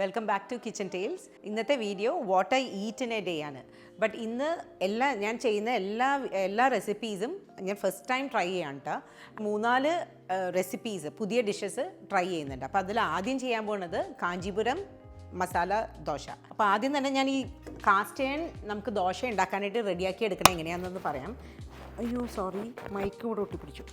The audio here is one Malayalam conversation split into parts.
Welcome back to Kitchen Tales. ഇന്നത്തെ video what I eat in a day ആണ്. ബട്ട് ഇന്ന് ഞാൻ ചെയ്യുന്ന എല്ലാ റെസിപ്പീസും ഞാൻ ഫസ്റ്റ് ടൈം ട്രൈ ചെയ്യാണ് കേട്ടോ. 3-4 റെസിപ്പീസ് പുതിയ ഡിഷസ് ട്രൈ ചെയ്യുന്നുണ്ട്. അപ്പോൾ അതിൽ ആദ്യം ചെയ്യാൻ പോകുന്നത് കാഞ്ചീപുരം മസാല ദോശ. അപ്പോൾ ആദ്യം തന്നെ ഞാൻ ഈ കാസ്റ്റ് അയൺ നമുക്ക് ദോശ ഉണ്ടാക്കാനായിട്ട് റെഡിയാക്കി എടുക്കണം എങ്ങനെയാണെന്നൊന്ന് പറയാം. അയ്യോ സോറി, മൈക്ക് കൂടെ ഒട്ടിപ്പിടിച്ചു.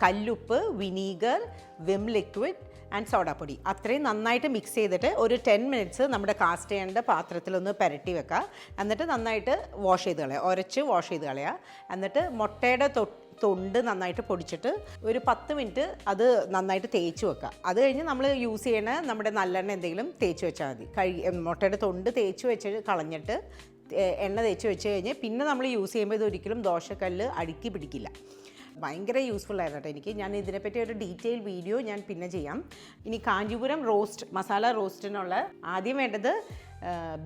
കല്ലുപ്പ്, വിനീഗർ, വിം ലിക്വിഡ് ആൻഡ് സോഡാപ്പൊടി അത്രയും നന്നായിട്ട് മിക്സ് ചെയ്തിട്ട് ഒരു 10 മിനിറ്റ്സ് നമ്മുടെ കാസ്റ്റ് ചെയ്യേണ്ട പാത്രത്തിലൊന്ന് പുരട്ടി വെക്കുക. എന്നിട്ട് നന്നായിട്ട് വാഷ് ചെയ്ത് കളയുക, ഉരച്ച് വാഷ് ചെയ്ത് കളയുക. എന്നിട്ട് മുട്ടയുടെ തൊണ്ട് നന്നായിട്ട് പൊടിച്ചിട്ട് ഒരു 10 മിനിറ്റ് അത് നന്നായിട്ട് തേച്ച് വെക്കുക. അത് കഴിഞ്ഞ് നമ്മൾ യൂസ് ചെയ്യണ നമ്മുടെ നല്ലെണ്ണ എന്തെങ്കിലും തേച്ച് വെച്ചാൽ മതി. മുട്ടയുടെ തൊണ്ട് തേച്ച് വെച്ച് കളഞ്ഞിട്ട് എണ്ണ തേച്ച് വെച്ച് കഴിഞ്ഞ് പിന്നെ നമ്മൾ യൂസ് ചെയ്യുമ്പോൾ ഇതൊരിക്കലും ദോശക്കല്ല് അടുക്കി പിടിക്കില്ല. ഭയങ്കര യൂസ്ഫുൾ ആയിരുന്നു കേട്ടോ എനിക്ക്. ഞാൻ ഇതിനെപ്പറ്റി ഒരു ഡീറ്റെയിൽ വീഡിയോ ഞാൻ പിന്നെ ചെയ്യാം. ഇനി കാഞ്ചീപുരം മസാല റോസ്റ്റിനുള്ള ആദ്യം വേണ്ടത്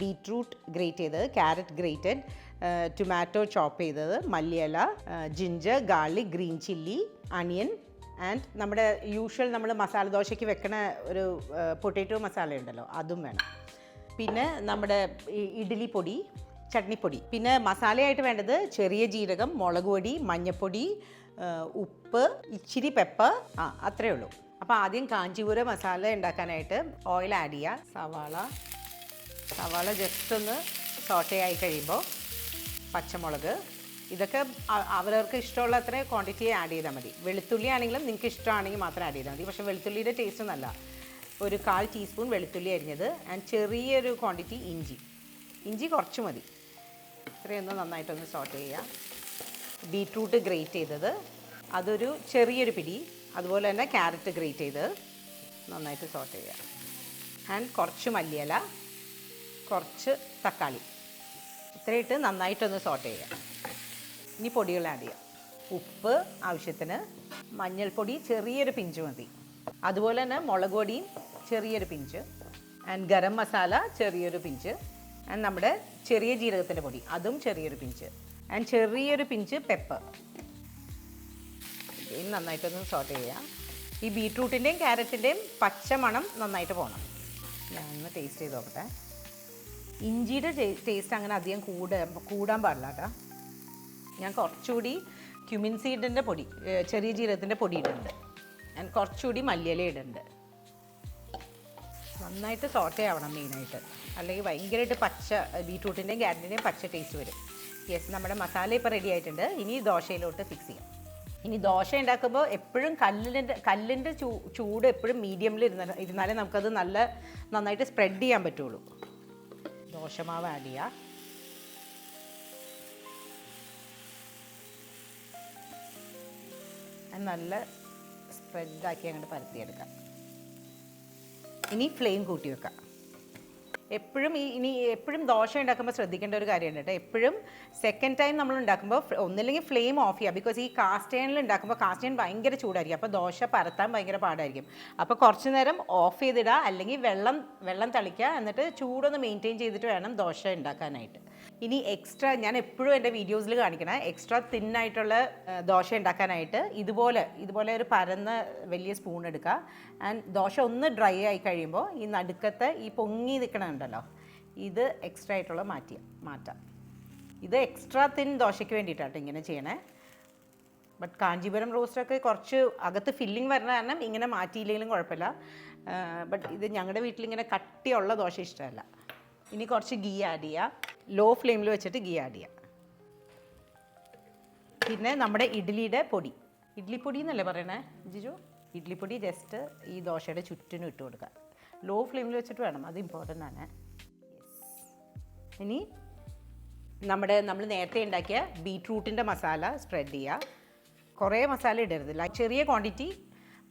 ബീറ്റ്റൂട്ട് ഗ്രേറ്റ് ചെയ്തത്, ക്യാരറ്റ് ഗ്രേറ്റഡ്, ടൊമാറ്റോ ചോപ്പ് ചെയ്തത്, മല്ലിയില, ginger, garlic, green chilli, onion and നമ്മുടെ യൂഷ്വൽ നമ്മൾ മസാല ദോശയ്ക്ക് വെക്കണ ഒരു പൊട്ടാറ്റോ മസാല ഉണ്ടല്ലോ, അതും വേണം. പിന്നെ നമ്മുടെ ഇഡ്ഡലി പൊടി, ചട്നിപ്പൊടി. പിന്നെ മസാലയായിട്ട് വേണ്ടത് ചെറിയ ജീരകം, മുളക് പൊടി, മഞ്ഞൾപ്പൊടി, ഉപ്പ്, ഇച്ചിരി പെപ്പർ, അത്രയേ ഉള്ളൂ. അപ്പോൾ ആദ്യം കാഞ്ചീപുരം മസാല ഉണ്ടാക്കാനായിട്ട് ഓയിൽ ആഡ് ചെയ്യുക. സവാള ജസ്റ്റ് ഒന്ന് സോട്ടേ ആയി കഴിയുമ്പോൾ പച്ചമുളക്, ഇതൊക്കെ അവരവർക്ക് ഇഷ്ടമുള്ള അത്ര ക്വാണ്ടിറ്റി ആഡ് ചെയ്താൽ മതി. വെളുത്തുള്ളി ആണെങ്കിലും നിങ്ങൾക്ക് ഇഷ്ടമാണെങ്കിൽ മാത്രം ആഡ് ചെയ്താൽ മതി. പക്ഷേ വെളുത്തുള്ളിയുടെ ടേസ്റ്റ് നല്ല. ഒരു 1/4 ടീസ്പൂൺ വെളുത്തുള്ളി അരിഞ്ഞത് ആൻഡ് ചെറിയൊരു ക്വാണ്ടിറ്റി ഇഞ്ചി കുറച്ച് മതി. ഇത്രയൊന്ന് നന്നായിട്ടൊന്ന് സോട്ട് ചെയ്യുക. ബീറ്റ്റൂട്ട് ഗ്രേറ്റ് ചെയ്തത് അതൊരു ചെറിയൊരു പിടി, അതുപോലെ തന്നെ ക്യാരറ്റ് ഗ്രേറ്റ് ചെയ്ത് നന്നായിട്ട് സോട്ട് ചെയ്യുക. ആൻഡ് കുറച്ച് മല്ലിയില, കുറച്ച് തക്കാളി, ഇത്രയിട്ട് നന്നായിട്ടൊന്ന് സോട്ട് ചെയ്യുക. ഇനി പൊടികൾ ആഡ് ചെയ്യാം. ഉപ്പ് ആവശ്യത്തിന്, മഞ്ഞൾപ്പൊടി ചെറിയൊരു പിഞ്ച് മതി, അതുപോലെ തന്നെ മുളക് പൊടിയും ചെറിയൊരു പിഞ്ച്, ആൻഡ് ഗരം മസാല ചെറിയൊരു പിഞ്ച്, ആൻഡ് നമ്മുടെ ചെറിയ ജീരകത്തിൻ്റെ പൊടി അതും ചെറിയൊരു പിഞ്ച്, ആൻഡ് ചെറിയൊരു പിഞ്ച് പെപ്പർ. ഇത് നന്നായിട്ടൊന്ന് സോട്ട് ചെയ്യുക. ഈ ബീറ്റ്റൂട്ടിൻ്റെയും ക്യാരറ്റിൻ്റെയും പച്ചമണം നന്നായിട്ട് പോകണം. ഞാനൊന്ന് ടേസ്റ്റ് ചെയ്ത് നോക്കട്ടെ. ഇഞ്ചിയുടെ ടേസ്റ്റ് അങ്ങനെ അധികം കൂടാൻ പാടില്ല കേട്ടോ. ഞാൻ കുറച്ചുകൂടി ക്യുമിൻ സീഡിൻ്റെ പൊടി, ചെറിയ ജീരകത്തിൻ്റെ പൊടി ഇടുന്നുണ്ട്, ഞാൻ കുറച്ചുകൂടി മല്ലിയില ഇടുന്നുണ്ട്. നന്നായിട്ട് സോട്ടേ ആവണം മെയിനായിട്ട്, അല്ലെങ്കിൽ ഭയങ്കരമായിട്ട് ബീറ്റ്റൂട്ടിൻ്റെയും ക്യാരറ്റിൻ്റെയും പച്ച ടേസ്റ്റ് വരും. യെസ്, നമ്മുടെ മസാല ഇപ്പോൾ റെഡി ആയിട്ടുണ്ട്. ഇനി ദോശയിലോട്ട് ഫിക്സ് ചെയ്യാം. ഇനി ദോശ ഉണ്ടാക്കുമ്പോൾ എപ്പോഴും കല്ലിൻ്റെ ചൂട് എപ്പോഴും മീഡിയമിൽ ഇരുന്നാലേ നമുക്കത് നന്നായിട്ട് സ്പ്രെഡ് ചെയ്യാൻ പറ്റുള്ളൂ. ദോശമാവ് ആഡ് ചെയ്യുക. നല്ല സ്പ്രെഡാക്കി അങ്ങോട്ട് പരത്തിയെടുക്കാം. ഇനി ഫ്ലെയിം കൂട്ടി വെക്കാം. എപ്പോഴും ദോശ ഉണ്ടാക്കുമ്പോൾ ശ്രദ്ധിക്കേണ്ട ഒരു കാര്യമുണ്ട് കേട്ടോ. എപ്പോഴും സെക്കൻഡ് ടൈം നമ്മൾ ഉണ്ടാക്കുമ്പോൾ ഒന്നില്ലെങ്കിൽ ഫ്ലെയിം ഓഫ് ചെയ്യുക. ബിക്കോസ് ഈ കാസ്റ്റ് അയണിൽ ഉണ്ടാക്കുമ്പോൾ കാസ്റ്റ് അയൺ ഭയങ്കര ചൂടായിരിക്കും, അപ്പോൾ ദോശ പരത്താൻ ഭയങ്കര പാടായിരിക്കും. അപ്പോൾ കുറച്ച് നേരം ഓഫ് ചെയ്തിടുക, അല്ലെങ്കിൽ വെള്ളം തളിക്കുക. എന്നിട്ട് ചൂടൊന്ന് മെയിൻറ്റെയിൻ ചെയ്തിട്ട് വേണം ദോശ ഉണ്ടാക്കാനായിട്ട്. ഇനി എക്സ്ട്രാ ഞാൻ എപ്പോഴും എൻ്റെ വീഡിയോസിൽ കാണിക്കണ എക്സ്ട്രാ തിന്നായിട്ടുള്ള ദോശ ഉണ്ടാക്കാനായിട്ട് ഇതുപോലെ ഒരു പരന്ന വലിയ സ്പൂൺ എടുക്കുക. ആൻഡ് ദോശ ഒന്ന് ഡ്രൈ ആയി കഴിയുമ്പോൾ ഈ നടുക്കത്തെ ഈ പൊങ്ങി നിൽക്കണമുണ്ടല്ലോ, ഇത് എക്സ്ട്രാ ആയിട്ടുള്ള മാറ്റാം. ഇത് എക്സ്ട്രാ തിൻ ദോശയ്ക്ക് വേണ്ടിയിട്ടാട്ടോ ഇങ്ങനെ ചെയ്യണേ. ബട്ട് കാഞ്ചീപുരം റോസ്റ്റൊക്കെ കുറച്ച് അകത്ത് ഫില്ലിങ് വരുന്ന കാരണം ഇങ്ങനെ മാറ്റിയില്ലെങ്കിലും കുഴപ്പമില്ല. ബട്ട് ഇത് ഞങ്ങളുടെ വീട്ടിലിങ്ങനെ കട്ടിയുള്ള ദോശ ഇഷ്ടമല്ല. ഇനി കുറച്ച് ഗീ ആഡ് ചെയ്യുക. ലോ ഫ്ലെയിമിൽ വെച്ചിട്ട് ഗീ ആഡ് ചെയ്യുക. പിന്നെ നമ്മുടെ ഇഡ്ഡലിപ്പൊടി എന്നല്ലേ പറയണേ ജിജു? ഇഡ്ഡലിപ്പൊടി ജസ്റ്റ് ഈ ദോശയുടെ ചുറ്റിനും ഇട്ട് കൊടുക്കുക. ലോ ഫ്ലെയിമിൽ വെച്ചിട്ട് വേണം, അത് ഇമ്പോർട്ടൻ്റ് ആണ്. ഇനി നമ്മൾ നേരത്തെ ഉണ്ടാക്കിയ ബീറ്റ്റൂട്ടിൻ്റെ മസാല സ്പ്രെഡ് ചെയ്യുക. കുറേ മസാല ഇടരുത്, ചെറിയ ക്വാണ്ടിറ്റി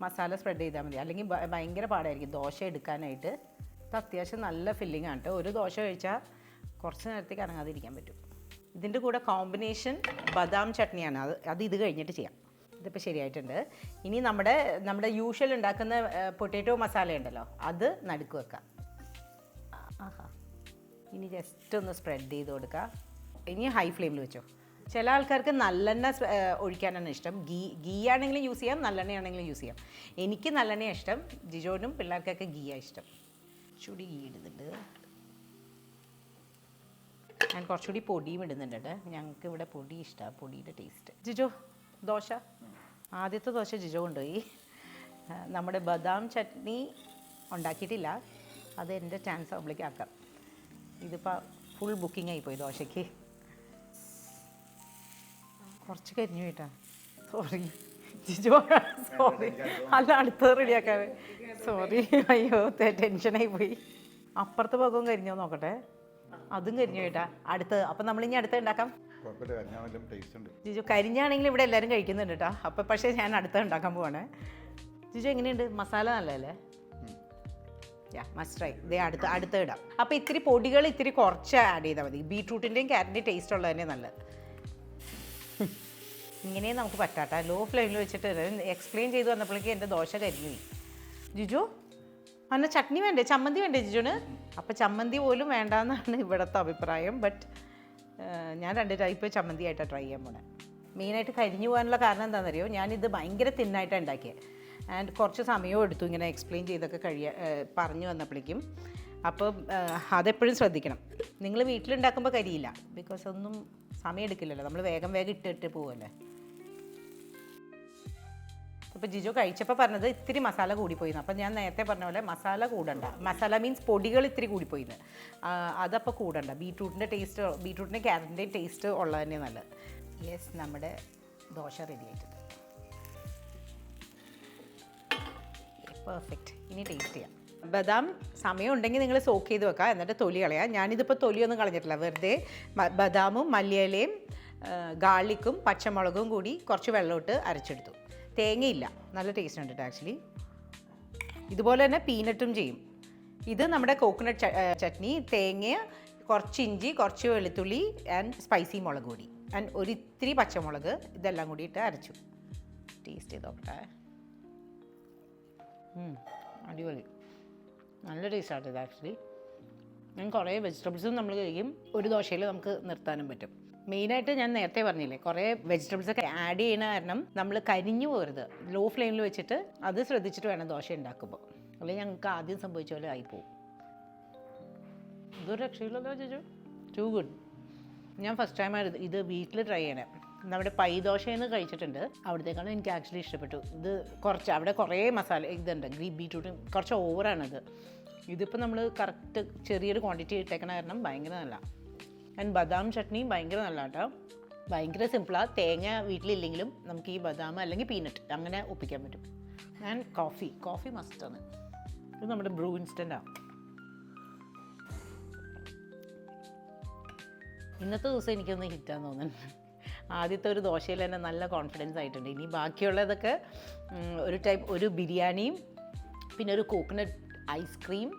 മസാല സ്പ്രെഡ് ചെയ്താൽ മതി, അല്ലെങ്കിൽ ഭയങ്കര പാടായിരിക്കും ദോശ എടുക്കാനായിട്ട്. ഇത് അത്യാവശ്യം നല്ല ഫില്ലിംഗ് ആണ് കേട്ടോ. ഒരു ദോശ കഴിച്ചാൽ കുറച്ച് നേരത്തേക്ക് അനങ്ങാതിരിക്കാൻ പറ്റും. ഇതിൻ്റെ കൂടെ കോമ്പിനേഷൻ ബദാം ചട്നിയാണ്. അത് ഇത് കഴിഞ്ഞിട്ട് ചെയ്യാം. ഇതിപ്പോൾ ശരിയായിട്ടുണ്ട്. ഇനി നമ്മുടെ യൂഷ്വൽ ഉണ്ടാക്കുന്ന പൊട്ടാറ്റോ മസാല ഉണ്ടല്ലോ, അത് നടുക്ക് വെക്കാം. ഇനി ജസ്റ്റ് ഒന്ന് സ്പ്രെഡ് ചെയ്ത് കൊടുക്കുക. ഇനി ഹൈ ഫ്ലെയിമിൽ വെച്ചോ. ചില ആൾക്കാർക്ക് നല്ലെണ്ണ ഒഴിക്കാനാണ് ഇഷ്ടം. ഗീ ആണെങ്കിലും യൂസ് ചെയ്യാം, നല്ലെണ്ണയാണെങ്കിലും യൂസ് ചെയ്യാം. എനിക്ക് നല്ലെണ്ണയാണ് ഇഷ്ടം, ജിജോനും പിള്ളേർക്കൊക്കെ ഗീയാണ് ഇഷ്ടം. കുറച്ചുകൂടി ഇടുന്നുണ്ട്. ഞാൻ കുറച്ചുകൂടി പൊടിയും ഇടുന്നുണ്ട് കേട്ടോ. ഞങ്ങൾക്ക് ഇവിടെ പൊടി ഇഷ്ടമാണ്, പൊടിയുടെ ടേസ്റ്റ്. ജിജോ ദോശ, ആദ്യത്തെ ദോശ ജിജോ കൊണ്ടുപോയി. നമ്മുടെ ബദാം ചട്നി ഉണ്ടാക്കിയിട്ടില്ല, അത് എൻ്റെ ചാൻസ് ആവുമ്പോഴേക്ക് ആക്കാം. ഇതിപ്പോൾ ഫുൾ ബുക്കിംഗ് ആയിപ്പോയി ദോശയ്ക്ക്. കുറച്ച് കരിഞ്ഞു പോയിട്ടാ, സോറി ജിജോ, സോറി. അല്ല അടുത്തത് റെഡിയാക്കാതെ, സോറി. അയ്യോ ടെൻഷനായി പോയി. അപ്പുറത്തെ ഭാഗവും കരിഞ്ഞോ നോക്കട്ടെ. അതും കരിഞ്ഞു പോയിട്ടാ. അടുത്തത് അപ്പം നമ്മളിനി അടുത്ത് ഉണ്ടാക്കാം. ജിജു കരിഞ്ഞാണെങ്കിൽ ഇവിടെ എല്ലാവരും കഴിക്കുന്നുണ്ട് കേട്ടോ. അപ്പം പക്ഷേ ഞാൻ അടുത്ത ഉണ്ടാക്കാൻ പോവാണ്. ജിജു എങ്ങനെയുണ്ട്? മസാല നല്ലതല്ലേ? Must try. ഇതേ അടുത്ത് ഇടാം. അപ്പോൾ ഇത്തിരി പൊടികൾ ഇത്തിരി കുറച്ച് ആഡ് ചെയ്താൽ മതി. ബീട്രൂട്ടിൻ്റെയും ക്യാരറ്റിൻ്റെയും ടേസ്റ്റ് ഉള്ളത് തന്നെ നല്ലത്. ഇങ്ങനെ നമുക്ക് പറ്റാട്ടോ. ലോ ഫ്ലെയിമിൽ വെച്ചിട്ട് എക്സ്പ്ലെയിൻ ചെയ്ത് വന്നപ്പോഴേക്കും എൻ്റെ ദോശ കരിഞ്ഞു പോയി. ജിജു അന്ന ചട്നി വേണ്ടേ, ചമ്മന്തി വേണ്ടേ ജിജുന്? അപ്പം ചമ്മന്തി പോലും വേണ്ടാന്നാണ് ഇവിടുത്തെ അഭിപ്രായം. ബട്ട് ഞാൻ 2 ടൈപ്പ് ചമ്മന്തി ആയിട്ടാണ് ട്രൈ ചെയ്യാൻ പോണേ. മെയിനായിട്ട് കരിഞ്ഞു പോകാനുള്ള കാരണം എന്താണെന്നറിയോ, ഞാനിത് ഭയങ്കര തിന്നായിട്ടാണ് ഉണ്ടാക്കിയത്. ആൻഡ് കുറച്ച് സമയവും എടുത്തു ഇങ്ങനെ എക്സ്പ്ലെയിൻ ചെയ്തൊക്കെ പറഞ്ഞു വന്നപ്പോഴേക്കും. അപ്പം അതെപ്പോഴും ശ്രദ്ധിക്കണം. നിങ്ങൾ വീട്ടിലുണ്ടാക്കുമ്പോൾ കരിയില്ല, ബിക്കോസ് ഒന്നും സമയം എടുക്കില്ലല്ലോ, നമ്മൾ വേഗം ഇട്ടിട്ട് പോവല്ലേ. ഇപ്പോൾ ജിജോ കഴിച്ചപ്പോൾ പറഞ്ഞത് ഇത്തിരി മസാല കൂടിപ്പോയിന്ന്. അപ്പം ഞാൻ നേരത്തെ പറഞ്ഞ പോലെ മസാല കൂടണ്ട. മസാല മീൻസ് പൊടികൾ ഇത്തിരി കൂടിപ്പോയിന്ന്. അതപ്പോൾ കൂടണ്ട. ബീട്രൂട്ടിൻ്റെ ക്യാരറ്റിൻ്റെയും ടേസ്റ്റ് ഉള്ളത് തന്നെ നല്ലത്. യെസ്, നമ്മുടെ ദോശ റെഡി ആയിട്ടുണ്ട്. പെർഫെക്റ്റ്. ഇനി ടേസ്റ്റ് ചെയ്യാം. ബദാം സമയം ഉണ്ടെങ്കിൽ നിങ്ങൾ സോക്ക് ചെയ്ത് വെക്കുക, എന്നിട്ട് തൊലി കളയാം. ഞാനിതിപ്പോൾ തൊലിയൊന്നും കളഞ്ഞിട്ടില്ല, വെറുതെ ബദാമും മല്ലിയിലയും ഗാർലിക്കും പച്ചമുളകും കൂടി കുറച്ച് വെള്ളമിട്ട് അരച്ചെടുത്തു. തേങ്ങയില്ല, നല്ല ടേസ്റ്റ് ഉണ്ട് ആക്ച്വലി. ഇതുപോലെ തന്നെ പീനട്ടും ചെയ്യും. ഇത് നമ്മുടെ കോക്കനട്ട് ചട്നി, തേങ്ങ, കുറച്ച് ഇഞ്ചി, കുറച്ച് വെളുത്തുള്ളി ആൻഡ് സ്പൈസി മുളക് പൊടി ആൻഡ് ഒരിത്തിരി പച്ചമുളക്, ഇതെല്ലാം കൂടി ഇട്ട് അരച്ചു. ടേസ്റ്റ് ചെയ്ത് നോക്കട്ടെ. അടിപൊളി, നല്ല ടേസ്റ്റാണ് ഇത് ആക്ച്വലി. ഞാൻ കുറേ വെജിറ്റബിൾസും നമ്മൾ കഴിക്കും, ഒരു ദോശയിൽ നമുക്ക് നിർത്താനും പറ്റും. മെയിനായിട്ട് ഞാൻ നേരത്തെ പറഞ്ഞില്ലേ, കുറേ വെജിറ്റബിൾസൊക്കെ ആഡ് ചെയ്യുന്ന കാരണം നമ്മൾ കരിഞ്ഞു പോകരുത്. ലോ ഫ്ലെയിമിൽ വെച്ചിട്ട് അത് ശ്രദ്ധിച്ചിട്ട് വേണം ദോശ ഉണ്ടാക്കുമ്പോൾ, അല്ലെങ്കിൽ ഞങ്ങൾക്ക് ആദ്യം സംഭവിച്ച പോലെ ആയിപ്പോവും. ഇതൊരു രക്ഷയില്ലല്ലോ ചേച്ചു, ടു ഗുഡ്. ഞാൻ ഫസ്റ്റ് ടൈമാണ് ഇത് വീട്ടിൽ ട്രൈ ചെയ്യണേ. നമ്മുടെ പൈ ദോശയെന്ന് കഴിച്ചിട്ടുണ്ട്, അവിടത്തേക്കാളും എനിക്ക് ആക്ച്വലി ഇഷ്ടപ്പെട്ടു. ഇത് കുറച്ച് അവിടെ കുറേ മസാല ഇതുണ്ട്, ബീട്രൂട്ടും കുറച്ച് ഓവറാണിത്. ഇതിപ്പോൾ നമ്മൾ കറക്റ്റ് ചെറിയൊരു ക്വാണ്ടിറ്റി ഇട്ടേക്കണ കാരണം ഭയങ്കര നല്ല. ആൻഡ് ബദാം ചട്നി ഭയങ്കര നല്ല കേട്ടോ, ഭയങ്കര സിമ്പിളാണ്. തേങ്ങ വീട്ടിലില്ലെങ്കിലും നമുക്ക് ഈ ബദാം അല്ലെങ്കിൽ പീനട്ട് അങ്ങനെ ഒപ്പിക്കാൻ പറ്റും. ആൻഡ് കോഫി മസ്റ്റാണ്. ഇത് നമ്മുടെ ബ്രൂ ഇൻസ്റ്റൻ്റാണ്. ഇന്നത്തെ ദിവസം എനിക്കൊന്ന് ഹിറ്റാന്ന് തോന്നുന്നുണ്ട്. ആദ്യത്തെ ഒരു ദോശയിൽ തന്നെ നല്ല കോൺഫിഡൻസ് ആയിട്ടുണ്ട്. ഇനി ബാക്കിയുള്ളതൊക്കെ ഒരു ബിരിയാണിയും പിന്നെ ഒരു കോക്കനട്ട് ഐസ്ക്രീം,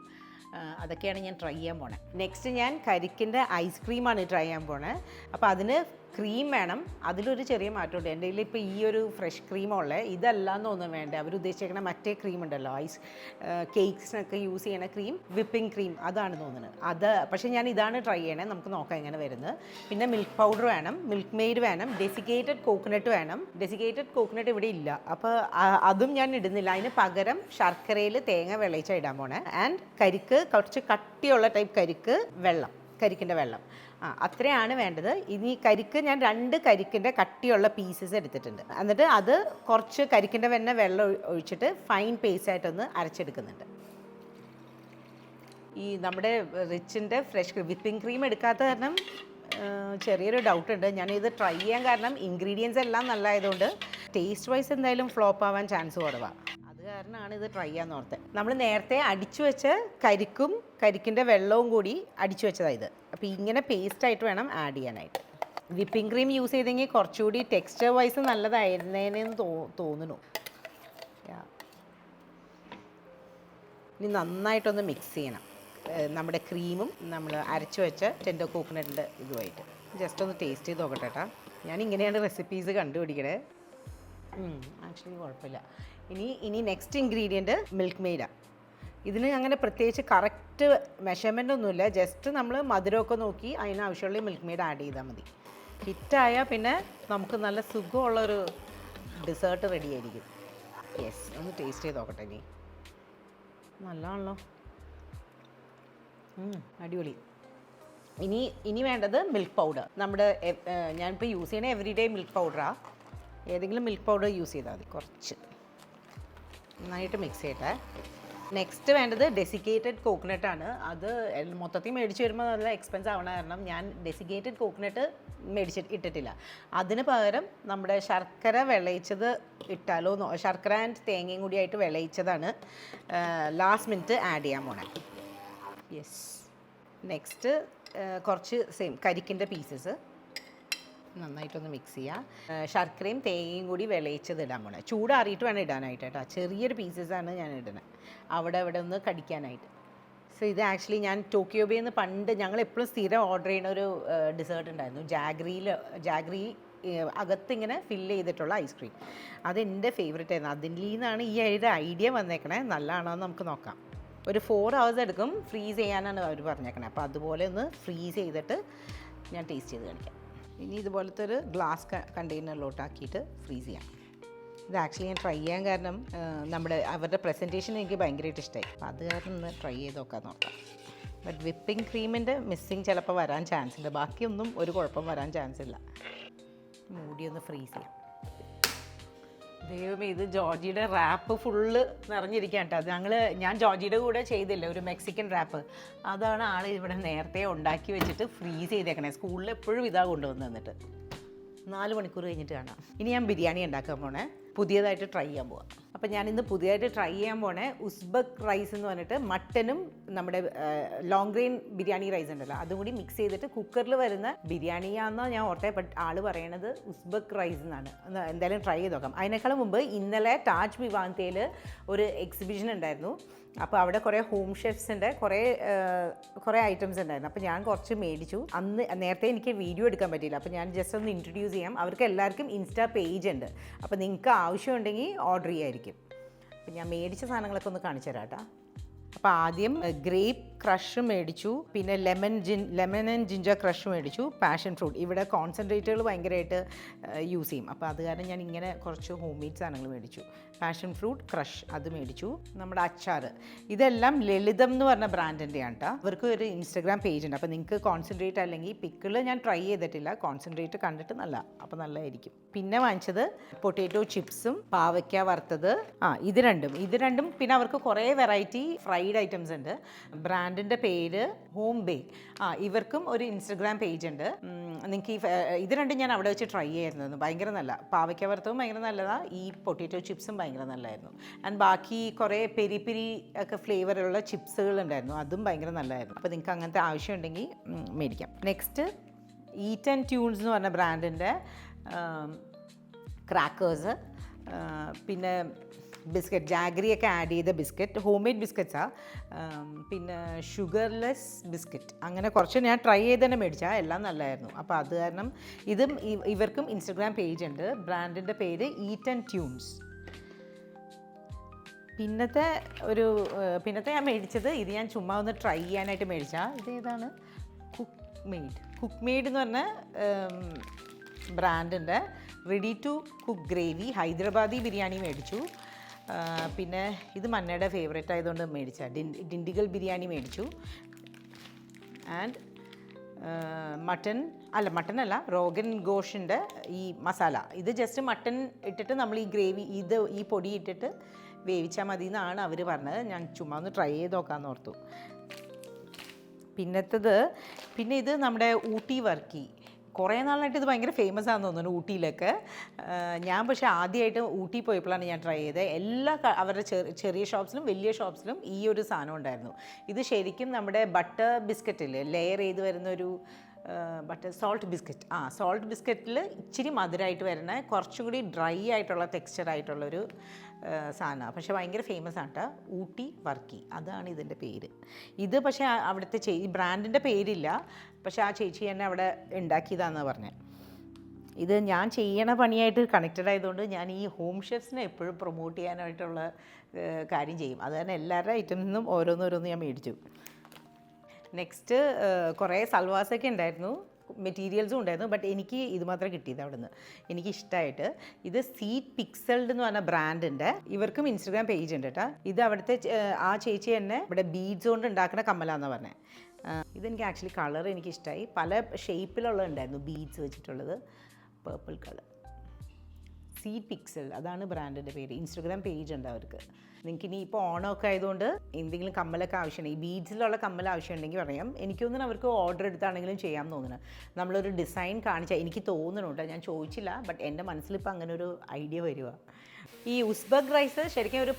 അതൊക്കെയാണ് ഞാൻ ട്രൈ ചെയ്യാൻ പോണേ. നെക്സ്റ്റ് ഞാൻ കരിക്കിൻ്റെ ഐസ്ക്രീമാണ് ട്രൈ ചെയ്യാൻ പോണേ. അപ്പോൾ അതിന് ക്രീം വേണം. അതിലൊരു ചെറിയ മാറ്റമുണ്ട്. എൻ്റെ കയ്യിൽ ഇപ്പോൾ ഈ ഒരു ഫ്രഷ് ക്രീമുള്ളേ, ഇതല്ലാന്നൊന്നും വേണ്ട. അവർ ഉദ്ദേശിക്കുന്ന മറ്റേ ക്രീം ഉണ്ടല്ലോ, കേക്ക്സിനൊക്കെ യൂസ് ചെയ്യണ ക്രീം, വിപ്പിംഗ് ക്രീം, അതാണ് തോന്നുന്നത്. പക്ഷേ ഞാൻ ഇതാണ് ട്രൈ ചെയ്യണേ. നമുക്ക് നോക്കാം എങ്ങനെ വരുന്നത്. പിന്നെ മിൽക്ക് പൗഡർ വേണം, മിൽക്ക് മെയ്ഡ് വേണം, ഡെസിക്കേറ്റഡ് കോക്കനട്ട് വേണം. ഡെസിക്കേറ്റഡ് കോക്കനട്ട് ഇവിടെ ഇല്ല, അപ്പോൾ അതും ഞാൻ ഇടുന്നില്ല. അതിന് പകരം ശർക്കരയിൽ തേങ്ങ വെള്ളയിച്ച ഇടാൻ പോണേ. ആൻഡ് കരിക്ക്, കുറച്ച് കട്ടിയുള്ള ടൈപ്പ് കരിക്കിൻ്റെ വെള്ളം, അത്രയാണ് വേണ്ടത്. ഇനി കരിക്ക് ഞാൻ 2 കരിക്കിൻ്റെ കട്ടിയുള്ള പീസസ് എടുത്തിട്ടുണ്ട്. എന്നിട്ട് അത് കുറച്ച് കരിക്കിൻ്റെ വെള്ളം ഒഴിച്ചിട്ട് ഫൈൻ പേസ്റ്റ് ആയിട്ടൊന്ന് അരച്ചെടുക്കുന്നുണ്ട്. ഈ നമ്മുടെ റിച്ചിൻ്റെ ഫ്രഷ് വിപ്പിംഗ് ക്രീം എടുക്കാത്ത കാരണം ചെറിയൊരു ഡൗട്ടുണ്ട്. ഞാനിത് ട്രൈ ചെയ്യാൻ കാരണം ഇൻഗ്രീഡിയൻസ് എല്ലാം നല്ലതായതുകൊണ്ട് ടേസ്റ്റ് വൈസ് എന്തായാലും ഫ്ലോപ്പ് ആവാൻ ചാൻസ് കുറവാണ്. അത് കാരണമാണ് ഇത് ട്രൈ ചെയ്യാൻ ഓർത്തത്. നമ്മൾ നേരത്തെ അടിച്ചു വെച്ച കരിക്കിൻ്റെ വെള്ളവും കൂടി അടിച്ചു വെച്ചതാണ് ഇത്. അപ്പോൾ ഇങ്ങനെ പേസ്റ്റായിട്ട് വേണം ആഡ് ചെയ്യാനായിട്ട്. വിപ്പിംഗ് ക്രീം യൂസ് ചെയ്തെങ്കിൽ കുറച്ചുകൂടി ടെക്സ്ചർ വൈസ് നല്ലതായിരുന്നേനെന്ന് തോന്നുന്നു. ഇനി നന്നായിട്ടൊന്ന് മിക്സ് ചെയ്യണം നമ്മുടെ ക്രീമും നമ്മൾ അരച്ചു വെച്ച ടെൻഡർ കോക്കനട്ടിൻ്റെ ഇതുമായിട്ട്. ജസ്റ്റ് ഒന്ന് ടേസ്റ്റ് ചെയ്ത് നോക്കട്ടെ കേട്ടോ. ഞാൻ ഇങ്ങനെയാണ് റെസിപ്പീസ് കണ്ടുപിടിക്കണേ. ആക്ച്വലി കുഴപ്പമില്ല. ഇനി നെക്സ്റ്റ് ഇൻഗ്രീഡിയൻറ്റ് മിൽക്ക് മെയ്ഡാണ്. ഇതിന് അങ്ങനെ പ്രത്യേകിച്ച് കറക്റ്റ് മെഷർമെൻ്റ് ഒന്നുമില്ല. ജസ്റ്റ് നമ്മൾ മധുരമൊക്കെ നോക്കി അതിനാവശ്യമുള്ള മിൽക്ക് മെയ്ഡ് ആഡ് ചെയ്താൽ മതി. ഹിറ്റായാൽ പിന്നെ നമുക്ക് നല്ല സുഖമുള്ളൊരു ഡെസേർട്ട് റെഡി ആയിരിക്കും. യെസ്, ഒന്ന് ടേസ്റ്റ് ചെയ്ത് നോക്കട്ടെ. ഇനി നല്ലതാണല്ലോ. അടിപൊളി. ഇനി വേണ്ടത് മിൽക്ക് പൗഡർ. നമ്മുടെ ഞാനിപ്പോൾ യൂസ് ചെയ്യണ എവറിഡേ മിൽക്ക് പൗഡറാണ്. ഏതെങ്കിലും മിൽക്ക് പൗഡർ യൂസ് ചെയ്താൽ മതി. കുറച്ച് നന്നായിട്ട് മിക്സ് ചെയ്യട്ടെ. നെക്സ്റ്റ് വേണ്ടത് ഡെസിക്കേറ്റഡ് കോക്കനട്ടാണ്. അത് മൊത്തത്തിൽ മേടിച്ച് വരുമ്പോൾ നല്ല എക്സ്പെൻസ് ആവണ കാരണം ഞാൻ ഡെസിക്കേറ്റഡ് കോക്കനട്ട് ഇട്ടിട്ടില്ല. അതിന് പകരം നമ്മുടെ ശർക്കര വിളയിച്ചത് ഇട്ടാലോ, ശർക്കര ആൻഡ് തേങ്ങയും കൂടിയായിട്ട് വിളയിച്ചതാണ് ലാസ്റ്റ് മിനിറ്റ് ആഡ് ചെയ്യാൻ പോണേ. യെസ്. നെക്സ്റ്റ് കുറച്ച് കരിക്കിൻ്റെ പീസസ് നന്നായിട്ടൊന്ന് മിക്സ് ചെയ്യുക. ശർക്കരയും തേങ്ങയും കൂടി വിളയിച്ചത് ഇടാൻ പോണേ. ചൂടാറിയിട്ട് വേണം ഇടാനായിട്ട് കേട്ടോ. ചെറിയൊരു പീസസാണ് ഞാൻ ഇടുന്നത്, അവിടെ ഒന്ന് കടിക്കാനായിട്ട്. സോ ഇത് ആക്ച്വലി ഞാൻ ടോക്കിയോ ബേയിൽ നിന്ന് പണ്ട് ഞങ്ങൾ എപ്പോഴും സ്ഥിരം ഓർഡർ ചെയ്യുന്ന ഒരു ഡെസേർട്ട് ഉണ്ടായിരുന്നു. ജാഗ്രി അകത്തിങ്ങനെ ഫില്ല് ചെയ്തിട്ടുള്ള ഐസ്ക്രീം. അതെൻ്റെ ഫേവറേറ്റ് ആയിരുന്നു. അതിൽ നിന്നാണ് ഈ ഒരു ഐഡിയ വന്നേക്കണേ. നല്ലതാണോ എന്ന് നമുക്ക് നോക്കാം. ഒരു 4 hours എടുക്കും ഫ്രീസ് ചെയ്യാനാണ് അവർ പറഞ്ഞേക്കണേ. അപ്പോൾ അതുപോലെ ഒന്ന് ഫ്രീസ് ചെയ്തിട്ട് ഞാൻ ടേസ്റ്റ് ചെയ്ത് കാണിക്കാം. ഇനി ഇതുപോലത്തെ ഒരു ഗ്ലാസ് കണ്ടെയ്നറിലോട്ടാക്കിയിട്ട് ഫ്രീസ് ചെയ്യാം. ഇത് ആക്ച്വലി ഞാൻ ട്രൈ ചെയ്യാൻ കാരണം അവരുടെ പ്രസൻറ്റേഷൻ എനിക്ക് ഭയങ്കരമായിട്ട് ഇഷ്ടമായി. അപ്പോൾ അത് കാരണം ഒന്ന് ട്രൈ ചെയ്ത് നോക്കാം. ബട്ട് വിപ്പിംഗ് ക്രീമിൻ്റെ മിസ്സിങ് ചിലപ്പോൾ വരാൻ ചാൻസ് ഉണ്ട്. ബാക്കിയൊന്നും ഒരു കുഴപ്പം വരാൻ ചാൻസ് ഇല്ല. മൂടി ഒന്ന് ഫ്രീസ് ചെയ്യാം. ദൈവമേ, ഇത് ജോർജിയുടെ റാപ്പ് ഫുള്ള് നിറഞ്ഞിരിക്കാൻ കേട്ടോ. ഞാൻ ജോർജിയുടെ കൂടെ ചെയ്തില്ല ഒരു മെക്സിക്കൻ റാപ്പ്. അതാണ് ആൾ ഇവിടെ നേരത്തെ ഉണ്ടാക്കി വെച്ചിട്ട് ഫ്രീസ് ചെയ്തേക്കണേ. സ്കൂളിൽ എപ്പോഴും ഇതാ കൊണ്ടുവന്ന് തന്നിട്ട് 4 മണിക്കൂർ കഴിഞ്ഞിട്ട് കാണാം. ഇനി ഞാൻ ബിരിയാണി ഉണ്ടാക്കാൻ പോണേ. പുതിയതായിട്ട് ട്രൈ ചെയ്യാൻ പോവാം. അപ്പോൾ ഞാനിന്ന് പുതിയതായിട്ട് ട്രൈ ചെയ്യാൻ പോണേ ഉസ്ബെക്ക് റൈസ് എന്ന് പറഞ്ഞിട്ട് മട്ടനും നമ്മുടെ ലോങ് ഗ്രെയിൻ ബിരിയാണി റൈസ് ഉണ്ടല്ലോ അതും കൂടി മിക്സ് ചെയ്തിട്ട് കുക്കറിൽ വരുന്ന ബിരിയാണിയാണെന്നോ ഞാൻ ഓർത്തെ. ബട്ട് ആള് പറയണത് ഉസ്ബെക്ക് റൈസ് എന്നാണ്. എന്തായാലും ട്രൈ ചെയ്ത് നോക്കാം. അതിനേക്കാളും മുമ്പ് ഇന്നലെ താജ് വിവാന്തയിൽ ഒരു എക്സിബിഷൻ ഉണ്ടായിരുന്നു. അപ്പോൾ അവിടെ കുറേ ഹോം ഷെഫ്സിൻ്റെ കുറേ ഐറ്റംസ് ഉണ്ടായിരുന്നു. അപ്പോൾ ഞാൻ കുറച്ച് മേടിച്ചു. നേരത്തെ എനിക്ക് വീഡിയോ എടുക്കാൻ പറ്റിയില്ല. അപ്പോൾ ഞാൻ ജസ്റ്റ് ഒന്ന് ഇൻട്രൊഡ്യൂസ് ചെയ്യാം. അവർക്ക് എല്ലാവർക്കും ഇൻസ്റ്റാ പേജ് ഉണ്ട്. അപ്പോൾ നിങ്ങൾക്ക് ആവശ്യമുണ്ടെങ്കിൽ ഓർഡർ ചെയ്യായിരിക്കും. അപ്പോൾ ഞാൻ മേടിച്ച സാധനങ്ങളൊക്കെ ഒന്ന് കാണിച്ചു തരാം കേട്ടോ. അപ്പോൾ ആദ്യം ഗ്രേപ്പ് ക്രഷ് മേടിച്ചു, പിന്നെ ലെമൺ ആൻഡ് ജിഞ്ചർ ക്രഷ് മേടിച്ചു, പാഷൻ ഫ്രൂട്ട്. ഇവിടെ കോൺസെൻട്രേറ്റുകൾ ഭയങ്കരമായിട്ട് യൂസ് ചെയ്യും. അപ്പോൾ അത് കാരണം ഞാൻ ഇങ്ങനെ കുറച്ച് ഹോം മെയ്ഡ് സാധനങ്ങൾ മേടിച്ചു. പാഷൻ ഫ്രൂട്ട് ക്രഷ് അത് മേടിച്ചു. നമ്മുടെ അച്ചാർ ഇതെല്ലാം ലളിതം എന്ന് പറഞ്ഞ ബ്രാൻഡിൻ്റെയാണ് കേട്ടോ. അവർക്ക് ഒരു ഇൻസ്റ്റഗ്രാം പേജ് ഉണ്ട്. അപ്പോൾ നിങ്ങൾക്ക് കോൺസെൻട്രേറ്റ് അല്ലെങ്കിൽ പിക്കിൾ ഞാൻ ട്രൈ ചെയ്തിട്ടില്ല. കോൺസെൻട്രേറ്റ് കണ്ടിട്ട് അപ്പോൾ നല്ലതായിരിക്കും. പിന്നെ വാങ്ങിച്ചത് പൊട്ടാറ്റോ ചിപ്സും പാവയ്ക്ക വറുത്തത്. ഇത് രണ്ടും പിന്നെ അവർക്ക് കുറേ വെറൈറ്റി ഫ്രൈഡ് ഐറ്റംസ് ഉണ്ട്. ബ്രാൻഡിൻ്റെ പേര് ഹോം ബേക്ക്. ഇവർക്കും ഒരു ഇൻസ്റ്റഗ്രാം പേജ് ഉണ്ട്. നിങ്ങൾക്ക് ഇത് രണ്ടും ഞാൻ അവിടെ വെച്ച് ട്രൈ ചെയ്യായിരുന്നു. ഭയങ്കര നല്ല. പാവയ്ക്ക വറുത്തതും ഭയങ്കര നല്ലതാണ്. ഈ പൊട്ടാറ്റോ ചിപ്സും ഭയങ്കര നല്ലതായിരുന്നു. ആൻഡ് ബാക്കി കുറേ പെരി ഒക്കെ ഫ്ലേവറുള്ള ചിപ്സുകൾ ഉണ്ടായിരുന്നു. അതും ഭയങ്കര നല്ലതായിരുന്നു. അപ്പോൾ നിങ്ങൾക്ക് അങ്ങനത്തെ ആവശ്യമുണ്ടെങ്കിൽ മേടിക്കാം. നെക്സ്റ്റ് ഈറ്റ് ആൻഡ് ട്യൂൺസ് എന്ന് പറഞ്ഞ ബ്രാൻഡിൻ്റെ ക്രാക്കേഴ്സ്, പിന്നെ ബിസ്ക്കറ്റ് ജാഗ്രിയൊക്കെ ആഡ് ചെയ്ത ബിസ്ക്കറ്റ്, ഹോം മെയ്ഡ് ബിസ്ക്കറ്റ്സാണ്. പിന്നെ ഷുഗർലെസ് ബിസ്ക്കറ്റ്. അങ്ങനെ കുറച്ച് ഞാൻ ട്രൈ ചെയ്ത് തന്നെ മേടിച്ചാൽ എല്ലാം നല്ലതായിരുന്നു. അപ്പോൾ അത് കാരണം ഇവർക്കും ഇൻസ്റ്റഗ്രാം പേജ് ഉണ്ട്. ബ്രാൻഡിൻ്റെ പേര് ഈറ്റ് ആൻഡ് ട്യൂൺസ്. പിന്നത്തെ ഞാൻ മേടിച്ചത് ഇത് ഞാൻ ചുമ്മാ ഒന്ന് ട്രൈ ചെയ്യാനായിട്ട് മേടിച്ചാൽ ഇതേതാണ് കുക്ക് മെയ്ഡ് എന്ന് പറഞ്ഞ ബ്രാൻഡിൻ്റെ ready to cook gravy Hyderabadi biryani മേടിച്ചു. പിന്നെ ഇത് മന്നയുടെ ഫേവറേറ്റ് ആയതുകൊണ്ട് മേടിച്ച ഡിണ്ടിഗൽ ബിരിയാണി മേടിച്ചു. ആൻഡ് മട്ടനല്ല റോഗൻ ഗോഷിൻ്റെ ഈ മസാല. ഇത് ജസ്റ്റ് മട്ടൻ ഇട്ടിട്ട് നമ്മൾ ഈ ഗ്രേവി ഈ പൊടി ഇട്ടിട്ട് വേവിച്ചാൽ മതി എന്നാണ് അവർ പറഞ്ഞത്. ഞാൻ ചുമ്മാ ഒന്ന് ട്രൈ ചെയ്ത് നോക്കാമെന്ന് ഓർത്തു. പിന്നെ ഇത് നമ്മുടെ ഊട്ടി വർക്കി. കുറേ നാളായിട്ട് ഇത് ഭയങ്കര ഫേമസ് ആണെന്ന് തോന്നുന്നു ഊട്ടിയിലൊക്കെ. ഞാൻ പക്ഷേ ആദ്യമായിട്ട് ഊട്ടി പോയപ്പോഴാണ് ഞാൻ ട്രൈ ചെയ്തത്. അവരുടെ ചെറിയ ഷോപ്സിലും വലിയ ഷോപ്സിലും ഈ ഒരു സാധനം ഉണ്ടായിരുന്നു. ഇത് ശരിക്കും നമ്മുടെ ബട്ടർ ബിസ്ക്കറ്റില്ലേ ലെയർ ചെയ്ത് വരുന്നൊരു സോൾട്ട് ബിസ്ക്കറ്റിൽ ഇച്ചിരി മധുരമായിട്ട് വരുന്ന കുറച്ചും കൂടി ഡ്രൈ ആയിട്ടുള്ള ടെക്സ്ചറായിട്ടുള്ളൊരു സാധനമാണ്. പക്ഷേ ഭയങ്കര ഫേമസ് ആണ് കേട്ടോ. ഊട്ടി വർക്കി അതാണ് ഇതിൻ്റെ പേര്. ഇത് പക്ഷേ അവിടുത്തെ ഈ ബ്രാൻഡിൻ്റെ പേരില്ല. പക്ഷേ ആ ചേച്ചി തന്നെ അവിടെ ഉണ്ടാക്കിയതാണെന്ന് പറഞ്ഞത്. ഇത് ഞാൻ ചെയ്യണ പണിയായിട്ട് കണക്റ്റഡ് ആയതുകൊണ്ട് ഞാൻ ഈ ഹോം ഷെഫ്സിനെ എപ്പോഴും പ്രൊമോട്ട് ചെയ്യാനായിട്ടുള്ള കാര്യം ചെയ്യും. അത് തന്നെ എല്ലാവരുടെ ഐറ്റംസിൽ നിന്നും ഓരോന്നോരോന്ന് ഞാൻ മേടിച്ചു. നെക്സ്റ്റ് കുറേ സൽവാസൊക്കെ ഉണ്ടായിരുന്നു, മെറ്റീരിയൽസും ഉണ്ടായിരുന്നു. ബട്ട് എനിക്ക് ഇത് മാത്രമേ കിട്ടിയത് അവിടെ നിന്ന് എനിക്ക് ഇഷ്ടമായിട്ട്. ഇത് സീറ്റ് പിക്സൽഡ് എന്ന് പറഞ്ഞ ബ്രാൻഡിൻ്റെ ഇവർക്കും ഇൻസ്റ്റഗ്രാം പേജ് ഉണ്ട് കേട്ടോ. ഇത് അവിടുത്തെ ആ ചേച്ചി തന്നെ ഇവിടെ ബീഡ്സ് കൊണ്ട് ഉണ്ടാക്കുന്ന കമ്മലാന്ന് പറഞ്ഞത്. ഇതെനിക്ക് ആക്ച്വലി കളർ എനിക്കിഷ്ടമായി. പല ഷേപ്പിലുള്ളത് ഉണ്ടായിരുന്നു, ബീഡ്സ് വെച്ചിട്ടുള്ളത്. പേർപ്പിൾ കളർ, സീഡ് പിക്സൽ, അതാണ് ബ്രാൻഡിൻ്റെ പേര്. ഇൻസ്റ്റഗ്രാം പേജ് ഉണ്ട് അവർക്ക്. നിങ്ങൾക്ക് ഇനി ഇപ്പോൾ ഓണമൊക്കെ ആയതുകൊണ്ട് എന്തെങ്കിലും കമ്മലൊക്കെ ആവശ്യമുണ്ടെങ്കിൽ, ഈ ബീഡ്സിലുള്ള കമ്മൽ ആവശ്യമുണ്ടെങ്കിൽ പറയാം. എനിക്കൊന്നും അവർക്ക് ഓർഡർ എടുത്താണെങ്കിലും ചെയ്യാൻ തോന്നുന്നത്. നമ്മളൊരു ഡിസൈൻ കാണിച്ചാൽ എനിക്ക് തോന്നുന്നുണ്ട്, ഞാൻ ചോദിച്ചില്ല, ബട്ട് എൻ്റെ മനസ്സിലിപ്പോൾ അങ്ങനെ ഒരു ഐഡിയ വരിക. ഈ ഉസ്ബെക് റൈസ് ശരിക്കും ഒരു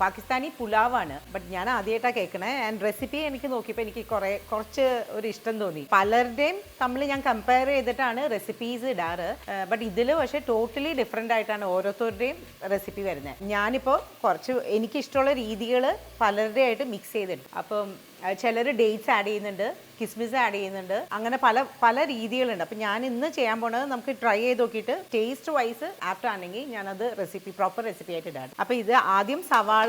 പാകിസ്ഥാനി പുലാവാണ്. ബട്ട് ഞാൻ ആദ്യമായിട്ടാണ് കേൾക്കണേ. ആൻഡ് റെസിപ്പി എനിക്ക് നോക്കിയപ്പോൾ എനിക്ക് കുറച്ച് ഒരു ഇഷ്ടം തോന്നി. പലരുടെയും തമ്മിൽ ഞാൻ കമ്പയർ ചെയ്തിട്ടാണ് റെസിപ്പീസ് ഇടാറ്. ബട്ട് ഇതിൽ പക്ഷേ ടോട്ടലി ഡിഫറെൻ്റ് ആയിട്ടാണ് ഓരോരുത്തരുടെയും റെസിപ്പി വരുന്നത്. ഞാനിപ്പോൾ കുറച്ച് എനിക്കിഷ്ടമുള്ള രീതികൾ പലരുടെ ആയിട്ട് മിക്സ് ചെയ്തിട്ട്, അപ്പം ചിലർ ഡേറ്റ്സ് ആഡ് ചെയ്യുന്നുണ്ട്, കിസ്മിസ് ആഡ് ചെയ്യുന്നുണ്ട്, അങ്ങനെ പല രീതികളുണ്ട്. അപ്പം ഞാൻ ഇന്ന് ചെയ്യാൻ പോണത് നമുക്ക് ട്രൈ ചെയ്ത് നോക്കിയിട്ട് ടേസ്റ്റ് വൈസ് ആപ്റ്റ് ആണെങ്കിൽ ഞാനത് പ്രോപ്പർ റെസിപ്പി ആയിട്ട് ഇടാം. അപ്പോൾ ഇത് ആദ്യം സവാള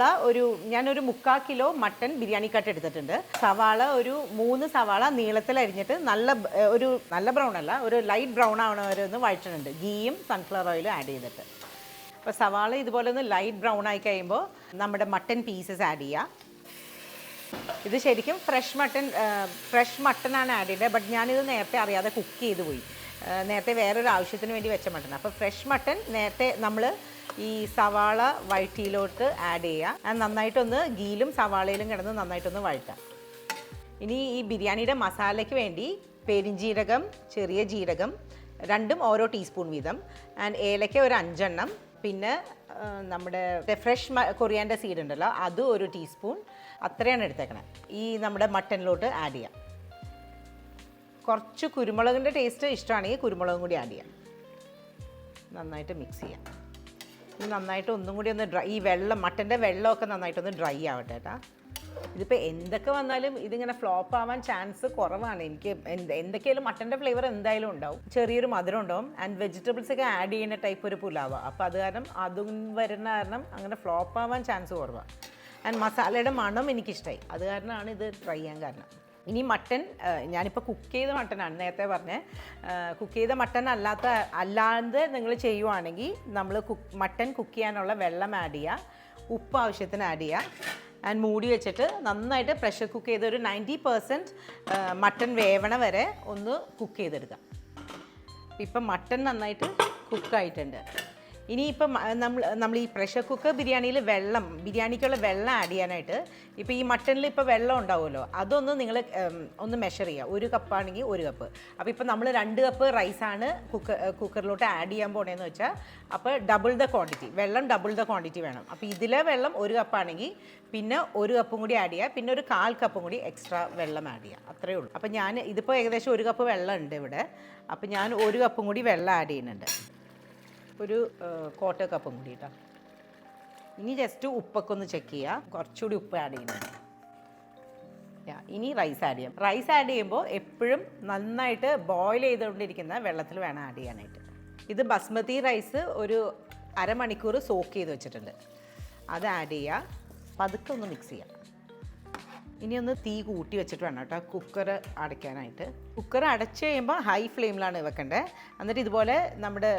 ഞാനൊരു 3/4 കിലോ മട്ടൻ ബിരിയാണി കട്ട് എടുത്തിട്ടുണ്ട്. സവാള ഒരു 3 സവാള നീളത്തിൽ അരിഞ്ഞിട്ട് നല്ല ബ്രൗൺ അല്ല, ഒരു ലൈറ്റ് ബ്രൗൺ ആവണ വരെ ഒന്ന് വഴറ്റുന്നുണ്ട്, ഗീയും സൺഫ്ലവർ ഓയിലും ആഡ് ചെയ്തിട്ട്. അപ്പോൾ സവാള ഇതുപോലെ ഒന്ന് ലൈറ്റ് ബ്രൗൺ ആയി കഴിയുമ്പോൾ നമ്മുടെ മട്ടൻ പീസസ് ആഡ് ചെയ്യുക. ഇത് ശരിക്കും ഫ്രഷ് മട്ടനാണ് ആഡ് ചെയ്തത്. ബട്ട് ഞാനിത് നേരത്തെ അറിയാതെ കുക്ക് ചെയ്ത് പോയി. നേരത്തെ വേറൊരു ആവശ്യത്തിന് വേണ്ടി വെച്ച മട്ടൻ. അപ്പോൾ ഫ്രഷ് മട്ടൻ നേരത്തെ നമ്മൾ ഈ സവാള വഴറ്റിയിലോട്ട് ആഡ് ചെയ്യുക. നന്നായിട്ടൊന്ന് ഗീലും സവാളയിലും കിടന്ന് നന്നായിട്ടൊന്ന് വഴറ്റാം. ഇനി ഈ ബിരിയാണിയുടെ മസാലയ്ക്ക് വേണ്ടി പെരിഞ്ജീരകം, ചെറിയ ജീരകം രണ്ടും ഓരോ ടീസ്പൂൺ വീതം, ആൻഡ് ഏലക്ക ഒരു 5 എണ്ണം, പിന്നെ നമ്മുടെ ഫ്രഷ് കൊറിയാൻഡർ സീഡ് ഉണ്ടല്ലോ അത് ഒരു ടീസ്പൂൺ, അത്രയാണ് എടുത്തേക്കണേ. ഈ നമ്മുടെ മട്ടനിലോട്ട് ആഡ് ചെയ്യാം. കുറച്ച് കുരുമുളകിൻ്റെ ടേസ്റ്റ് ഇഷ്ടമാണെങ്കിൽ കുരുമുളകും കൂടി ആഡ് ചെയ്യാം. നന്നായിട്ട് മിക്സ് ചെയ്യാം. ഇത് നന്നായിട്ട് ഒന്നും കൂടി ഒന്ന് ഈ മട്ടൻ്റെ വെള്ളമൊക്കെ നന്നായിട്ടൊന്ന് ഡ്രൈ ആവട്ടെ കേട്ടോ. ഇതിപ്പോൾ എന്തൊക്കെ വന്നാലും ഇതിങ്ങനെ ഫ്ലോപ്പ് ആവാൻ ചാൻസ് കുറവാണ്. എനിക്ക് എന്തൊക്കെയായാലും മട്ടൻ്റെ ഫ്ലേവർ എന്തായാലും ഉണ്ടാവും, ചെറിയൊരു മധുരം ഉണ്ടാവും, ആൻഡ് വെജിറ്റബിൾസ് ഒക്കെ ആഡ് ചെയ്യുന്ന ടൈപ്പ് ഒരു പുലാവ. അപ്പോൾ അത് കാരണം അതും വരുന്ന കാരണം അങ്ങനെ ഫ്ലോപ്പ് ആവാൻ ചാൻസ് കുറവാണ്. ആൻഡ് മസാലയുടെ മണം എനിക്കിഷ്ടമായി, അത് കാരണമാണ് ഇത് ട്രൈ ചെയ്യാൻ കാരണം. ഇനി മട്ടൻ ഞാനിപ്പോൾ കുക്ക് ചെയ്ത മട്ടനാണ് നേരത്തെ പറഞ്ഞത്. കുക്ക് ചെയ്ത മട്ടൻ അല്ലാതെ നിങ്ങൾ ചെയ്യുവാണെങ്കിൽ നമ്മൾ മട്ടൻ കുക്ക് ചെയ്യാനുള്ള വെള്ളം ആഡ് ചെയ്യുക, ഉപ്പ് ആവശ്യത്തിന് ആഡ് ചെയ്യുക, ആൻഡ് മൂടി വെച്ചിട്ട് നന്നായിട്ട് പ്രഷർ കുക്ക് ചെയ്ത് ഒരു 90% മട്ടൻ വേവണ വരെ ഒന്ന് കുക്ക് ചെയ്തെടുക്കാം. ഇപ്പം മട്ടൻ നന്നായിട്ട് കുക്കായിട്ടുണ്ട്. ഇനിയിപ്പം നമ്മൾ ഈ പ്രഷർ കുക്കർ ബിരിയാണിക്കുള്ള വെള്ളം ആഡ് ചെയ്യാനായിട്ട് ഇപ്പോൾ ഈ മട്ടനിൽ ഇപ്പോൾ വെള്ളം ഉണ്ടാവുമല്ലോ, അതൊന്ന് നിങ്ങൾ ഒന്ന് മെഷർ ചെയ്യുക. 1 കപ്പാണെങ്കിൽ 1 കപ്പ്. അപ്പോൾ ഇപ്പോൾ നമ്മൾ 2 കപ്പ് റൈസാണ് കുക്കറിലോട്ട് ആഡ് ചെയ്യാൻ പോണേന്ന് വെച്ചാൽ, അപ്പോൾ ഡബിൾ ദ ക്വാണ്ടിറ്റി വേണം. അപ്പോൾ ഇതിലെ വെള്ളം 1 കപ്പാണെങ്കിൽ പിന്നെ 1 കപ്പും കൂടി ആഡ് ചെയ്യുക, പിന്നെ ഒരു 1/4 കപ്പും കൂടി എക്സ്ട്രാ വെള്ളം ആഡ് ചെയ്യുക, അത്രയേ ഉള്ളൂ. അപ്പോൾ ഇതിപ്പോൾ ഏകദേശം 1 കപ്പ് വെള്ളം ഉണ്ട് ഇവിടെ. അപ്പോൾ ഞാൻ 1 കപ്പും കൂടി വെള്ളം ആഡ് ചെയ്യുന്നുണ്ട്, ഒരു 1/4 കപ്പും കൂടി കേട്ടോ. ഇനി ജസ്റ്റ് ഉപ്പൊക്കെ ഒന്ന് ചെക്ക് ചെയ്യുക, കുറച്ചുകൂടി ഉപ്പ് ആഡ് ചെയ്യുന്നുണ്ട്. ഇനി റൈസ് ആഡ് ചെയ്യാം. റൈസ് ആഡ് ചെയ്യുമ്പോൾ എപ്പോഴും നന്നായിട്ട് ബോയിൽ ചെയ്തുകൊണ്ടിരിക്കുന്ന വെള്ളത്തിൽ വേണം ആഡ് ചെയ്യാനായിട്ട്. ഇത് ബസ്മതി റൈസ് ഒരു അരമണിക്കൂർ സോക്ക് ചെയ്ത് വെച്ചിട്ടുണ്ട്, അത് ആഡ് ചെയ്യുക. പതുക്കെ ഒന്ന് മിക്സ് ചെയ്യാം. ഇനി ഒന്ന് തീ കൂട്ടി വെച്ചിട്ട് വേണം കേട്ടോ കുക്കർ അടയ്ക്കാനായിട്ട്. കുക്കർ അടച്ച് കഴിയുമ്പോൾ ഹൈ ഫ്ലെയിമിലാണ് വെക്കേണ്ടത്. എന്നിട്ട് ഇതുപോലെ നമ്മുടെ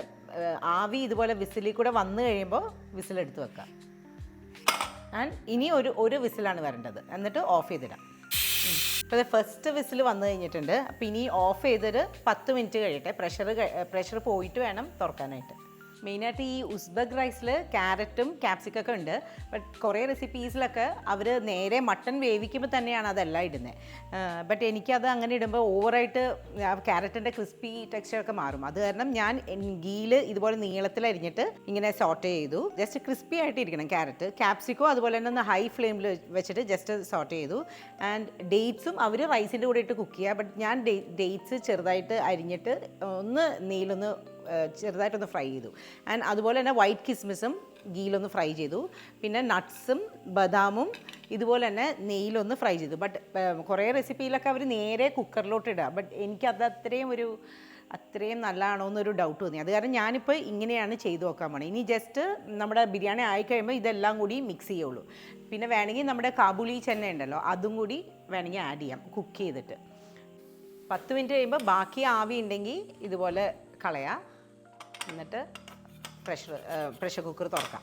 ആവി ഇതുപോലെ വിസിലിൽ കൂടെ വന്നു കഴിയുമ്പോൾ വിസിലെടുത്ത് വെക്കാം. ആൻഡ് ഇനി ഒരു വിസിലാണ് വരേണ്ടത്, എന്നിട്ട് ഓഫ് ചെയ്തിടാം. ഇപ്പോൾ ഫസ്റ്റ് വിസിൽ വന്നു കഴിഞ്ഞിട്ടുണ്ട്. അപ്പോൾ ഇനി ഓഫ് ചെയ്തിട്ട് 10 മിനിറ്റ് കഴിയട്ടെ. പ്രഷർ പോയിട്ട് വേണം തുറക്കാനായിട്ട്. മെയിനായിട്ട് ഈ ഉസ്ബെക് റൈസിൽ ക്യാരറ്റും ക്യാപ്സിക്കൊക്കെ ഉണ്ട്. ബട്ട് കുറേ റെസിപ്പീസിലൊക്കെ അവർ നേരെ മട്ടൺ വേവിക്കുമ്പോൾ തന്നെയാണ് അതെല്ലാം ഇടുന്നത്. ബട്ട് എനിക്കത് അങ്ങനെ ഇടുമ്പോൾ ഓവറായിട്ട് ക്യാരറ്റിൻ്റെ ക്രിസ്പി ടെക്സ്ചറൊക്കെ മാറും. അത് കാരണം ഞാൻ ഗീയിൽ ഇതുപോലെ നീളത്തിൽ അരിഞ്ഞിട്ട് ഇങ്ങനെ സോട്ട് ചെയ്തു. ജസ്റ്റ് ക്രിസ്പി ആയിട്ട് ഇരിക്കണം ക്യാപ്സിക്കോ അതുപോലെ തന്നെ ഒന്ന് ഹൈ ഫ്ലെയിമിൽ വെച്ചിട്ട് ജസ്റ്റ് സോട്ട് ചെയ്തു. ആൻഡ് ഡേറ്റ്സും അവർ റൈസിൻ്റെ കൂടെ ഇട്ട് കുക്ക് ചെയ്യുക. ബട്ട് ഞാൻ ഡേറ്റ്സ് ചെറുതായിട്ട് അരിഞ്ഞിട്ട് ഒന്ന് നെയ്യിലൊന്ന് ചെറുതായിട്ടൊന്ന് ഫ്രൈ ചെയ്തു. ആൻഡ് അതുപോലെ തന്നെ വൈറ്റ് കിസ്മിസും ഗീലൊന്ന് ഫ്രൈ ചെയ്തു. പിന്നെ നട്ട്സും ബദാമും ഇതുപോലെ തന്നെ നെയ്യിലൊന്ന് ഫ്രൈ ചെയ്തു. ബട്ട് കുറേ റെസിപ്പിയിലൊക്കെ അവർ നേരെ കുക്കറിലോട്ട് ഇടുക. ബട്ട് എനിക്കത് അത്രയും നല്ലതാണോ എന്നൊരു ഡൗട്ട് തോന്നി. അത് കാരണം ഞാനിപ്പോൾ ഇങ്ങനെയാണ് ചെയ്തു നോക്കാൻ പോണത്. ഇനി ജസ്റ്റ് നമ്മുടെ ബിരിയാണി ആയിക്കഴിയുമ്പോൾ ഇതെല്ലാം കൂടി മിക്സ് ചെയ്യുള്ളൂ. പിന്നെ വേണമെങ്കിൽ നമ്മുടെ കാബൂളി ചെന്ന ഉണ്ടല്ലോ അതും കൂടി വേണമെങ്കിൽ ആഡ് ചെയ്യാം കുക്ക് ചെയ്തിട്ട്. 10 മിനിറ്റ് കഴിയുമ്പോൾ ബാക്കി ആവി ഉണ്ടെങ്കിൽ ഇതുപോലെ കളയാം. എന്നിട്ട് പ്രഷർ കുക്കർ തുറക്കാം.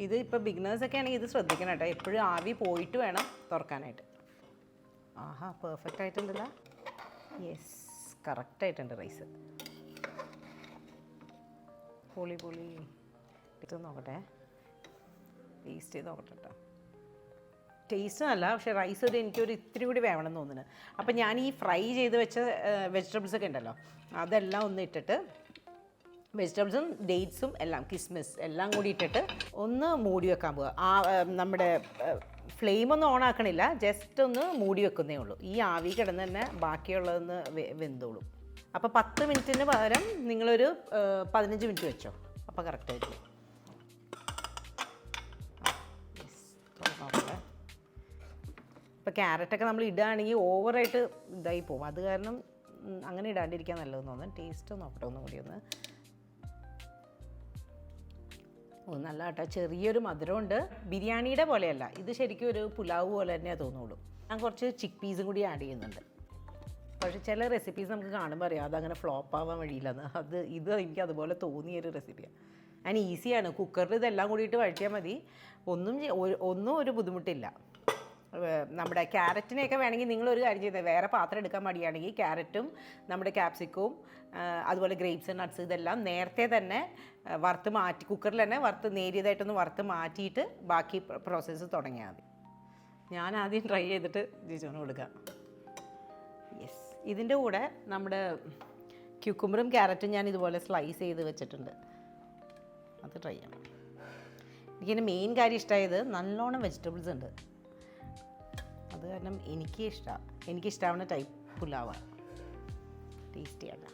ഇത് ഇപ്പോൾ ബിഗിനേഴ്സൊക്കെ ആണെങ്കിൽ ഇത് ശ്രദ്ധിക്കണം കേട്ടോ, എപ്പോഴും ആവി പോയിട്ട് വേണം തുറക്കാനായിട്ട്. ആഹാ പെർഫെക്റ്റ് ആയിട്ടുണ്ടല്ലോ. യെസ്, കറക്റ്റായിട്ടുണ്ട് റൈസ്. പൊളി പൊളി. ഇത് നോക്കട്ടെ, ടേസ്റ്റ് ചെയ്ത് നോക്കട്ടെ കേട്ടോ. ടേസ്റ്റ് നല്ല, പക്ഷേ റൈസ് എനിക്കൊരു ഇത്തിരി കൂടി വേണം എന്ന് തോന്നുന്നു. അപ്പം ഞാൻ ഈ ഫ്രൈ ചെയ്ത് വെച്ച വെജിറ്റബിൾസ് ഒക്കെ ഉണ്ടല്ലോ, അതെല്ലാം ഒന്ന് ഇട്ടിട്ട്, വെജിറ്റബിൾസും ഡേറ്റ്സും എല്ലാം, കിസ്മിസ് എല്ലാം കൂടി ഇട്ടിട്ട് ഒന്ന് മൂടി വെക്കാൻ പോവുക. നമ്മുടെ ഫ്ലെയിമൊന്നും ഓൺ ആക്കണില്ല, ജസ്റ്റ് ഒന്ന് മൂടി വെക്കുന്നേ ഉള്ളൂ. ഈ ആവി കിടന്ന് തന്നെ ബാക്കിയുള്ളതൊന്ന് വെന്തോളും. അപ്പോൾ 10 മിനിറ്റിന് പകരം നിങ്ങളൊരു 15 മിനിറ്റ് വെച്ചോ, അപ്പോൾ കറക്റ്റായിരിക്കും. ഇപ്പോൾ ക്യാരറ്റൊക്കെ നമ്മൾ ഇടുകയാണെങ്കിൽ ഓവറായിട്ട് ഇതായി പോകും. അത് കാരണം അങ്ങനെ ഇടാണ്ടിരിക്കാൻ നല്ലതെന്ന് തോന്നുന്നു. ടേസ്റ്റ് നോക്കട്ടെ ഒന്നും കൂടി ഒന്ന്. നല്ല കേട്ടോ, ചെറിയൊരു മധുരമുണ്ട്. ബിരിയാണിയുടെ പോലെയല്ല ഇത്, ശരിക്കും ഒരു പുലാവ് പോലെ തന്നെ തോന്നുള്ളൂ. ഞാൻ കുറച്ച് ചിക്ക് പീസും കൂടി ആഡ് ചെയ്യുന്നുണ്ട്. പക്ഷേ ചില റെസിപ്പീസ് നമുക്ക് കാണുമ്പോൾ അറിയാം അതങ്ങനെ ഫ്ലോപ്പ് ആവാൻ വഴിയില്ലെന്ന്. ഇത് എനിക്ക് അതുപോലെ തോന്നിയൊരു റെസിപ്പിയാണ്. അതിന് ഈസിയാണ്, കുക്കറിൽ ഇതെല്ലാം കൂടിയിട്ട് വഴറ്റിയാൽ മതി. ഒന്നും ഒരു ബുദ്ധിമുട്ടില്ല. നമ്മുടെ ക്യാരറ്റിനെയൊക്കെ വേണമെങ്കിൽ നിങ്ങളൊരു കാര്യം ചെയ്താൽ, വേറെ പാത്രം എടുക്കാൻ മടിയാണെങ്കിൽ ക്യാരറ്റും നമ്മുടെ ക്യാപ്സിക്കവും അതുപോലെ ഗ്രേപ്സ് നട്ട്സ് ഇതെല്ലാം നേരത്തെ തന്നെ വറുത്ത് മാറ്റി, കുക്കറിൽ തന്നെ നേരിയതായിട്ടൊന്ന് വറുത്ത് മാറ്റിയിട്ട് ബാക്കി പ്രോസസ്സ് തുടങ്ങിയാൽ മതി. ഞാൻ ആദ്യം ട്രൈ ചെയ്തിട്ട് ജിജോന് കൊടുക്കാം. യെസ്, ഇതിൻ്റെ കൂടെ നമ്മുടെ ക്യൂക്കുംബറും ക്യാരറ്റും ഞാൻ ഇതുപോലെ സ്ലൈസ് ചെയ്ത് വെച്ചിട്ടുണ്ട്, അത് ട്രൈ ചെയ്യണം. എനിക്കിതിൻ്റെ മെയിൻ കാര്യം ഇഷ്ടമായത് നല്ലോണം വെജിറ്റബിൾസ് ഉണ്ട്. അത് കാരണം എനിക്കിഷ്ടാവുന്ന ടൈപ്പ് പുലാവാണ്. ടേസ്റ്റിയാണ്.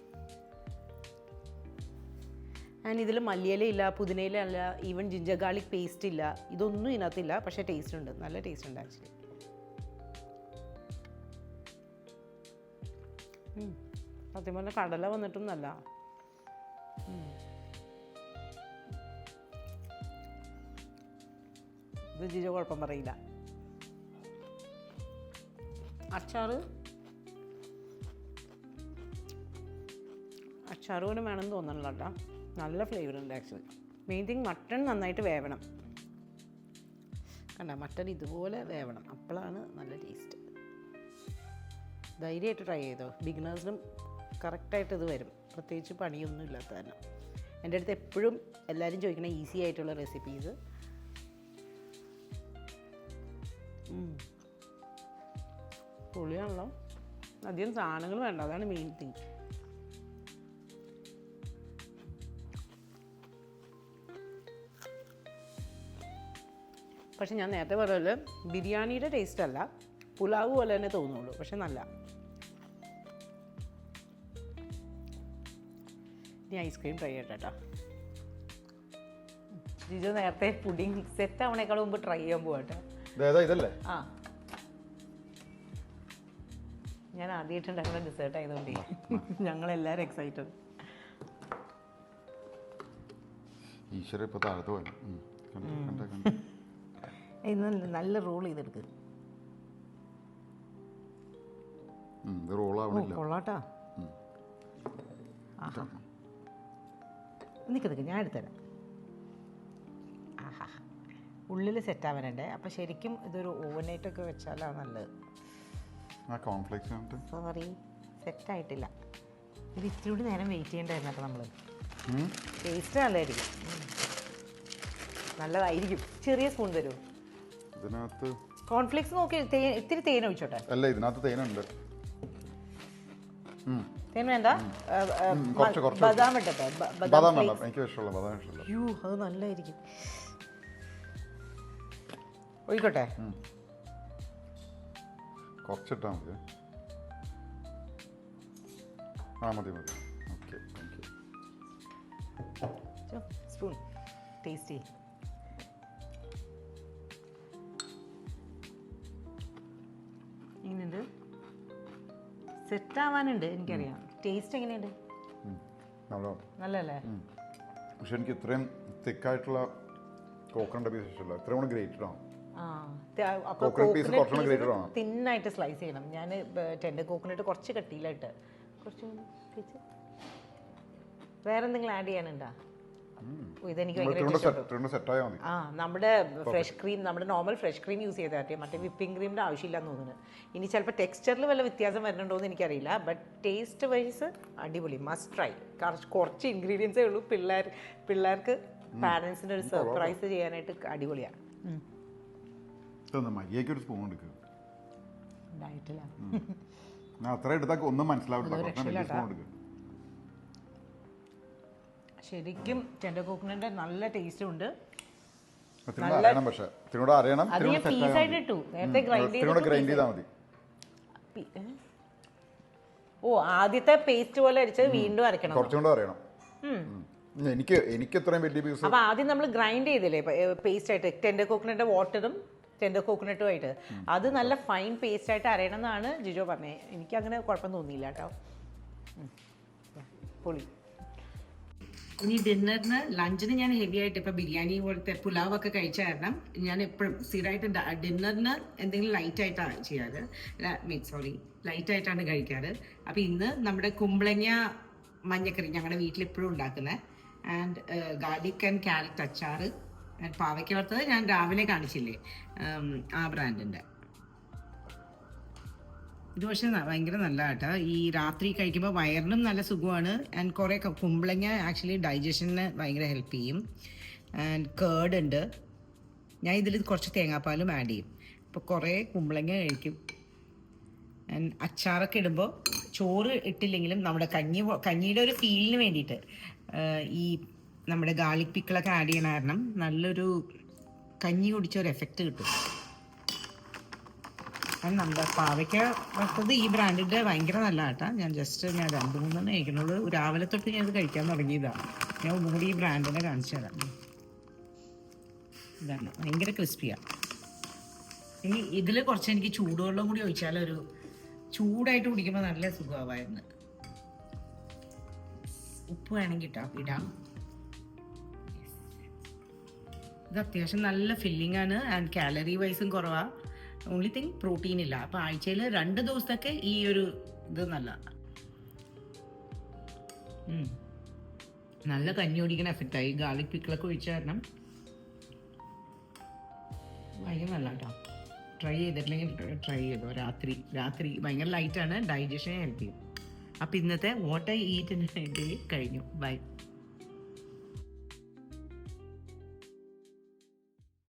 ആൻഡ് ഇതിൽ മല്ലിയില ഇല്ല, പുതിനയില അല്ല, ഈവൻ ജിഞ്ചർ ഗാർലിക് പേസ്റ്റ് ഇല്ല, ഇതൊന്നും ഇതിനകത്തില്ല. പക്ഷേ ടേസ്റ്റ് ഉണ്ട്, നല്ല ടേസ്റ്റ് ഉണ്ട് ആക്ച്വലി. സത്യം പറഞ്ഞാൽ കടല വന്നിട്ടും നല്ല. ഇത് ജിജോ കുഴപ്പം പറയില്ല. അച്ചാറ് പോലും വേണമെന്ന് തോന്നണില്ല കേട്ടോ, നല്ല ഫ്ലേവർ ഉണ്ട് ആക്ച്വലി. മെയിൻ തിങ് മട്ടൺ നന്നായിട്ട് വേവണം. കണ്ട, മട്ടൺ ഇതുപോലെ വേവണം, അപ്പോഴാണ് നല്ല ടേസ്റ്റ്. ധൈര്യമായിട്ട് ട്രൈ ചെയ്തോ, ബിഗിനേഴ്സിനും കറക്റ്റായിട്ട് ഇത് വരും, പ്രത്യേകിച്ച് പണിയൊന്നും ഇല്ലാത്ത തന്നെ. എൻ്റെ അടുത്ത് എപ്പോഴും എല്ലാവരും ചോദിക്കണ ഈസി ആയിട്ടുള്ള റെസിപ്പീസ്. പൊളിയാണല്ലോ, അധികം സാധനങ്ങൾ വേണ്ട, അതാണ് മെയിൻ തിങ്. പക്ഷെ ഞാൻ നേരത്തെ പറഞ്ഞ ബിരിയാണിയുടെ ടേസ്റ്റ് അല്ല, പുലാവ് പോലെ തന്നെ തോന്നുള്ളൂ, പക്ഷെ നല്ല. ഇനി ഐസ്ക്രീം ട്രൈ ചെയ്യട്ടെ കേട്ടോ. ജിജു നേരത്തെ പുഡിങ് സെറ്റ് ആവണേക്കാൾ മുമ്പ് ട്രൈ ചെയ്യാൻ പോകട്ടെ. ആ, ഞാൻ ആദ്യമായിട്ടുണ്ടാക്കുന്ന ഡിസേർട്ട് ആയതുകൊണ്ട് ഞങ്ങളെല്ലാവരും എക്സൈറ്റഡ്. നല്ല റോൾ ചെയ്തെടുക്ക്. കൊള്ളാട്ടാ. നിൽക്ക് ഞാൻ എടുത്തുതരാം. ആഹാ, ഉള്ളിൽ സെറ്റ് ആവാനുണ്ടേ. അപ്പം ശരിക്കും ഇതൊരു ഓവർനൈറ്റൊക്കെ വെച്ചാലാണ് നല്ലത്. സോറി, സെറ്റായിട്ടില്ല. ഇത് ഇത്തിരി കൂടി നേരം വെയിറ്റ് ചെയ്യേണ്ടായിരുന്നു കേട്ടോ നമ്മൾ. ടേസ്റ്റ് നല്ലതായിരിക്കും, നല്ലതായിരിക്കും. ചെറിയ സ്പൂൺ തരുമോ? ഇതിനകത്ത് കോൺഫ്ലെക്സ് നോക്കി ഇത്തിരി തേൻ ഒഴിച്ചോട്ടെ. അല്ല, ഇതിനകത്ത് തേനുണ്ട്. തേൻ വേണ്ട, ബദാം ഇട്ടട്ടെ. ബദാം വേണ്ട, എനിക്ക് ഇഷ്ടമുള്ള ബദാം ഇഷ്ടമല്ല. അയ്യോ, അത് നല്ലതായിരിക്കും. ഒഴിക്കോട്ടെ, കുറച്ചിട്ടാൽ മതി. മതി മതി. Okay, thank you. Spoon tasty. എങ്ങനെയുണ്ട്? സെറ്റ് ആവാനുണ്ട്, എനിക്കറിയാം. ടേസ്റ്റ് എങ്ങനെയുണ്ട്? നല്ലല്ലേ? പക്ഷെ എനിക്ക് ഇത്രയും തിക്കായിട്ടുള്ള കോക്കനട്ട് പീസ് ഇഷ്ടമല്ല, ഇത്രയും കൂടെ ഗ്രേറ്റഡ് ആണ്. തിന്നായിട്ട് സ്ലൈസ് ചെയ്യണം. ഞാൻ ടെൻഡർ കോക്കനട്ട് കുറച്ച് കട്ടിയിലായിട്ട്, കുറച്ച് വേറെ എന്തെങ്കിലും ആഡ് ചെയ്യാനുണ്ടോ? ഇതെനിക്ക് ഭയങ്കര സെറ്റായാൽ മതി. ആ നമ്മുടെ ഫ്രഷ് ക്രീം, നമ്മുടെ നോർമൽ ഫ്രഷ് ക്രീം യൂസ് ചെയ്താൽ മതി, മറ്റേ വിപ്പിംഗ് ക്രീമിൻ്റെ ആവശ്യമില്ലെന്ന് തോന്നുന്നു. ഇനി ചിലപ്പോൾ ടെക്സ്ചറിൽ വല്ല വ്യത്യാസം വരുന്നുണ്ടോ എന്ന് എനിക്കറിയില്ല, ബട്ട് ടേസ്റ്റ് വൈസ് അടിപൊളി, മസ്റ്റ് ട്രൈ. കുറച്ച് ഇൻഗ്രീഡിയൻസേ ഉള്ളൂ, പിള്ളേർക്ക് പാരൻസിന് ഒരു സർപ്രൈസ് ചെയ്യാനായിട്ട് അടിപൊളിയാണ്. മയ്യേക്കൊരു സ്പൂൺ എടുക്കുക. ഡയറ്റിലാണ് അത്ര എടുത്താൽ ഒന്നും മനസ്സിലാവില്ല. ശരിക്കും ടെൻഡർ കോക്കനട്ട് നല്ല ടേസ്റ്റും ഉണ്ട്. ഓ, ആദ്യത്തെ പേസ്റ്റ് പോലെ അടിച്ചത് വീണ്ടും അരക്കണം. അപ്പൊ ആദ്യം നമ്മൾ ഗ്രൈൻഡ് ചെയ്തില്ലേ പേസ്റ്റ് ആയിട്ട്, ടെൻഡർ കോക്കനട്ട് വാട്ടറും ടെൻഡർ കോക്കനട്ടും ആയിട്ട്, അത് നല്ല ഫൈൻ പേസ്റ്റ് ആയിട്ട് അരയണം എന്നാണ് ജിജോ പറഞ്ഞത്. എനിക്ക് അങ്ങനെ കുഴപ്പം തോന്നിയില്ല കേട്ടോ. പൊളി. ഇനി ഡിന്നറിന്, ലഞ്ചിന് ഞാൻ ഹെവി ആയിട്ട് ഇപ്പം ബിരിയാണി പോലത്തെ പുലാവൊക്കെ കഴിച്ച കാരണം ഞാൻ എപ്പോഴും സ്ഥിരമായിട്ട് ഡിന്നറിന് എന്തെങ്കിലും ലൈറ്റായിട്ടാണ് ചെയ്യാറ്. ലൈറ്റായിട്ടാണ് കഴിക്കാറ്. അപ്പം ഇന്ന് നമ്മുടെ കുമ്പളങ്ങ മഞ്ഞക്കറി ഞങ്ങളുടെ വീട്ടിൽ എപ്പോഴും ഉണ്ടാക്കുന്നത്, ആൻഡ് ഗാർലിക് ആൻഡ് ക്യാരറ്റ് അച്ചാറ്, പാവയ്ക്ക വറുത്തത് ഞാൻ രാവിലെ കാണിച്ചില്ലേ ആ ബ്രാൻഡിൻ്റെ. ഇത് പക്ഷേ ഭയങ്കര നല്ല കേട്ടോ. ഈ രാത്രി കഴിക്കുമ്പോൾ വയറിനും നല്ല സുഖമാണ്. ആൻഡ് കുറേ കുമ്പളങ്ങ ആക്ച്വലി ഡൈജഷന് ഭയങ്കര ഹെൽപ്പ് ചെയ്യും. ആൻഡ് കേർഡ് ഉണ്ട്. ഞാൻ ഇതിൽ കുറച്ച് തേങ്ങാപ്പാലും ആഡ് ചെയ്യും. അപ്പോൾ കുറേ കുമ്പളങ്ങ കഴിക്കും. ആൻഡ് അച്ചാറൊക്കെ ഇടുമ്പോൾ ചോറ് ഇട്ടില്ലെങ്കിലും നമ്മുടെ കഞ്ഞിയുടെ ഒരു ഫീലിന് വേണ്ടിയിട്ട് ഈ നമ്മുടെ ഗാർലിക് പിക്കിളൊക്കെ ആഡ് ചെയ്യണ കാരണം നല്ലൊരു കഞ്ഞി കുടിച്ച ഒരു എഫക്റ്റ് കിട്ടും. നമ്മുടെ പാവയ്ക്ക വറുത്തത് ഈ ബ്രാൻഡിൻ്റെ ഭയങ്കര നല്ല കേട്ടോ. ഞാൻ 2-3 കഴിക്കുന്നുള്ളൂ. രാവിലെ തൊട്ട് ഞാനത് കഴിക്കാൻ തുടങ്ങിയതാണ്. ഞാൻ ഒന്നുകൂടി ഈ ബ്രാൻഡിനെ കാണിച്ചു തരാം. ഇതാണ് ഭയങ്കര ക്രിസ്പിയാണ്. ഇനി ഇതിൽ കുറച്ച് എനിക്ക് ചൂടുവെള്ളം കൂടി ഒഴിച്ചാൽ ഒരു ചൂടായിട്ട് കുടിക്കുമ്പോൾ നല്ല സുഖമായിരുന്നു. ഉപ്പ് വേണമെങ്കിൽ ഇടാം. ഇത് അത്യാവശ്യം നല്ല ഫില്ലിംഗ് ആണ്. ആൻഡ് കാലറി വൈസും കുറവാണ്. ഓൺലി തിങ് പ്രോട്ടീൻ ഇല്ല. അപ്പോൾ ആഴ്ചയിൽ 2 ദിവസത്തൊക്കെ ഈ ഒരു ഇത് നല്ല കഞ്ഞി കുടിക്കുന്ന എഫക്റ്റായി. ഗാർലിക് പിക്കിളൊക്കെ ഒഴിച്ച കാരണം ഭയങ്കര നല്ല കേട്ടോ. ട്രൈ ചെയ്തിട്ടില്ലെങ്കിൽ ട്രൈ ചെയ്തോ. രാത്രി ഭയങ്കര ലൈറ്റാണ്, ഡൈജഷനെ ഹെൽപ്പ് ചെയ്യും. അപ്പോൾ ഇന്നത്തെ what I eat in A day കഴിഞ്ഞു. ബൈ.